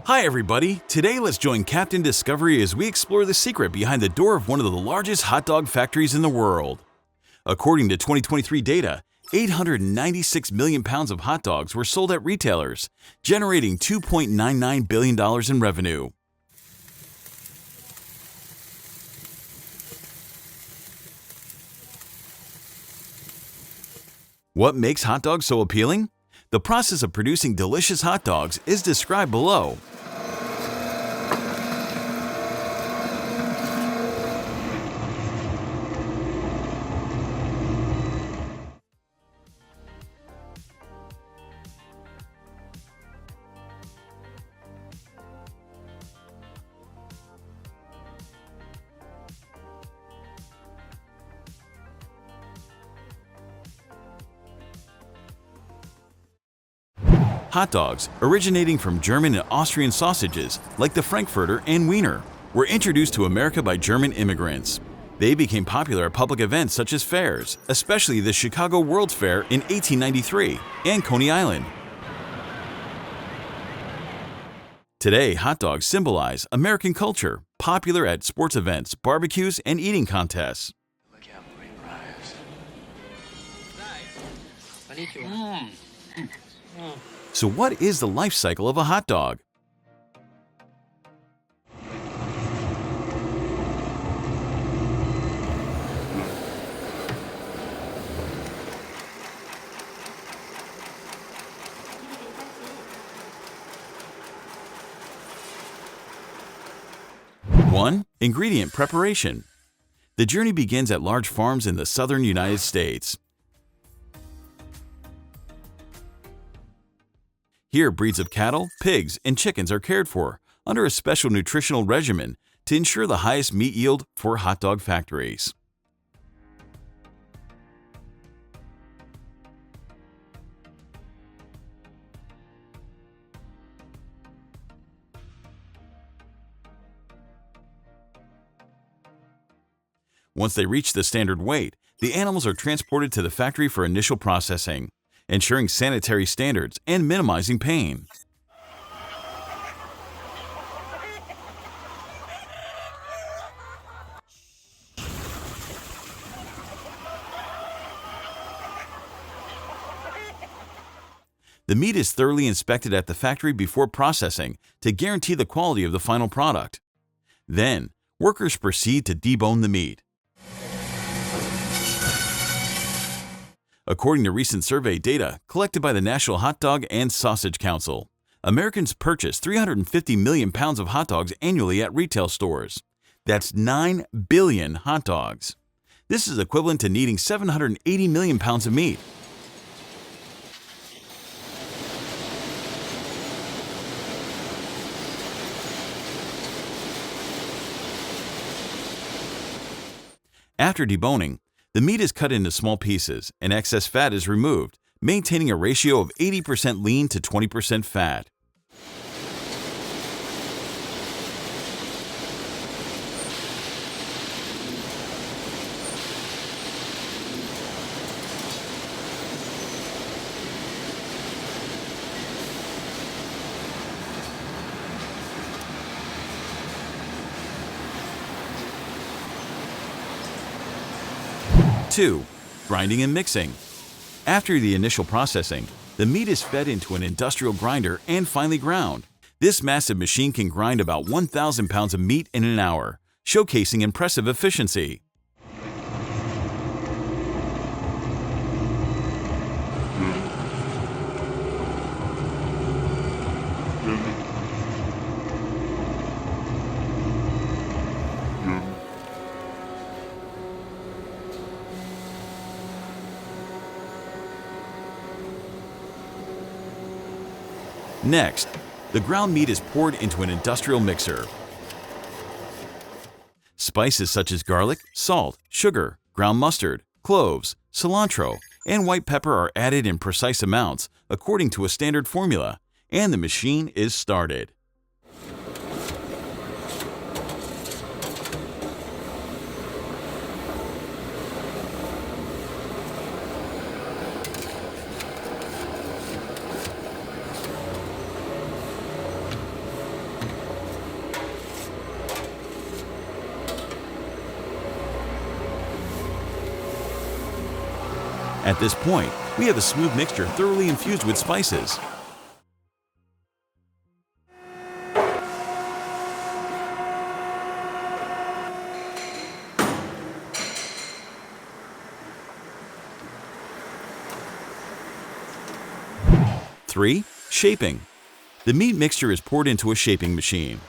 Hi everybody! Today let's join Captain Discovery as we explore the secret behind the door of one of the largest hot dog factories in the world. According to 2023 data, 896 million pounds of hot dogs were sold at retailers, generating $2.99 billion in revenue. What makes hot dogs so appealing? The process of producing delicious hot dogs is described below. Hot dogs, originating from German and Austrian sausages like the Frankfurter and Wiener, were introduced to America by German immigrants. They became popular at public events such as fairs, especially the Chicago World's Fair in 1893 and Coney Island. Today, hot dogs symbolize American culture, popular at sports events, barbecues, and eating contests. Look how it arrives. So what is the life cycle of a hot dog? One, ingredient preparation. The journey begins at large farms in the southern United States. Here, breeds of cattle, pigs, and chickens are cared for under a special nutritional regimen to ensure the highest meat yield for hot dog factories. Once they reach the standard weight, the animals are transported to the factory for initial processing, ensuring sanitary standards and minimizing pain. The meat is thoroughly inspected at the factory before processing to guarantee the quality of the final product. Then, workers proceed to debone the meat. According to recent survey data collected by the National Hot Dog and Sausage Council, Americans purchase 350 million pounds of hot dogs annually at retail stores. That's 9 billion hot dogs. This is equivalent to needing 780 million pounds of meat. After deboning, the meat is cut into small pieces and excess fat is removed, maintaining a ratio of 80% lean to 20% fat. Two, grinding and mixing. After the initial processing, the meat is fed into an industrial grinder and finely ground. This massive machine can grind about 1,000 pounds of meat in an hour, showcasing impressive efficiency. Next, the ground meat is poured into an industrial mixer. Spices such as garlic, salt, sugar, ground mustard, cloves, cilantro, and white pepper are added in precise amounts according to a standard formula, and the machine is started. At this point, we have a smooth mixture thoroughly infused with spices. Three, shaping. The meat mixture is poured into a shaping machine.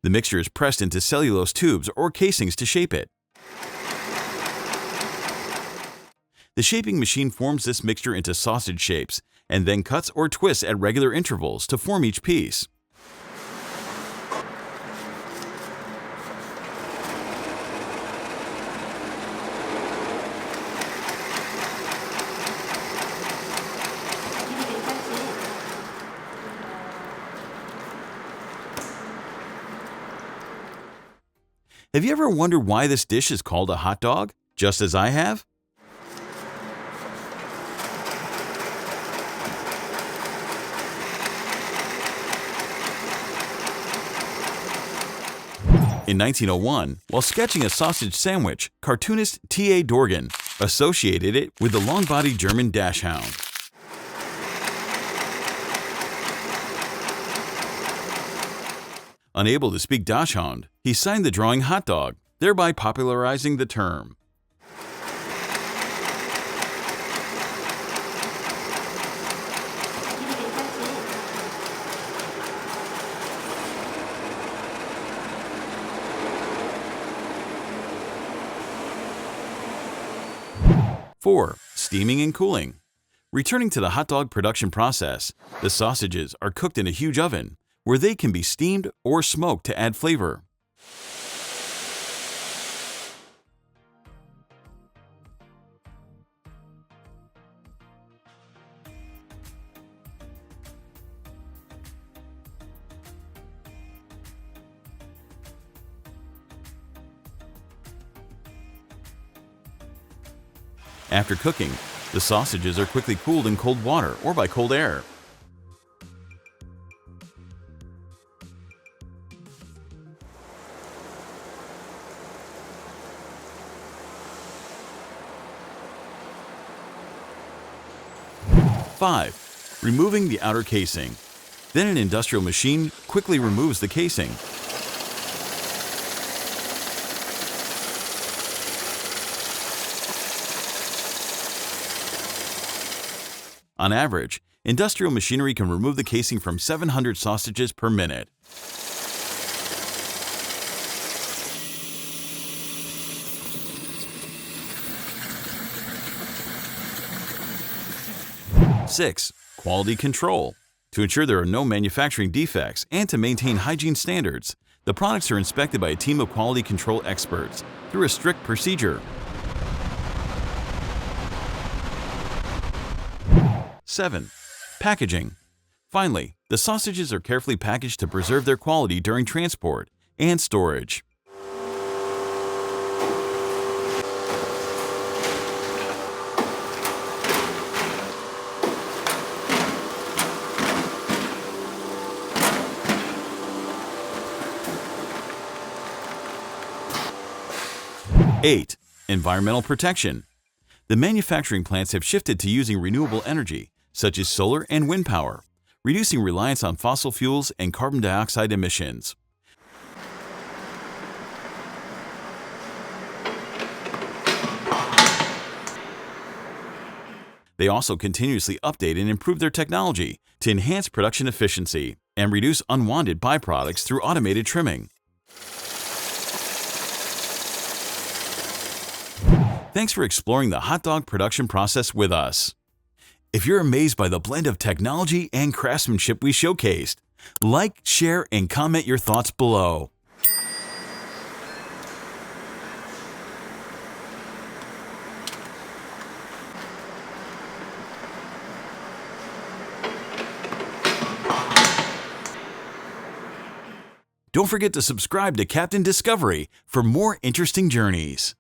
The mixture is pressed into cellulose tubes or casings to shape it. The shaping machine forms this mixture into sausage shapes and then cuts or twists at regular intervals to form each piece. Have you ever wondered why this dish is called a hot dog, just as I have? In 1901, while sketching a sausage sandwich, cartoonist T.A. Dorgan associated it with the long-bodied German dachshund. Unable to speak dachshund, he signed the drawing hot dog, thereby popularizing the term. Four, steaming and cooling. Returning to the hot dog production process, the sausages are cooked in a huge oven, where they can be steamed or smoked to add flavor. After cooking, the sausages are quickly cooled in cold water or by cold air. Five, removing the outer casing. Then an industrial machine quickly removes the casing. On average, industrial machinery can remove the casing from 700 sausages per minute. Six, quality control. To ensure there are no manufacturing defects and to maintain hygiene standards, the products are inspected by a team of quality control experts through a strict procedure. 7. Packaging. Finally, the sausages are carefully packaged to preserve their quality during transport and storage. Eight, environmental protection. The manufacturing plants have shifted to using renewable energy, such as solar and wind power, reducing reliance on fossil fuels and carbon dioxide emissions. They also continuously update and improve their technology to enhance production efficiency and reduce unwanted byproducts through automated trimming. Thanks for exploring the hot dog production process with us. If you're amazed by the blend of technology and craftsmanship we showcased, like, share, and comment your thoughts below. Don't forget to subscribe to Captain Discovery for more interesting journeys.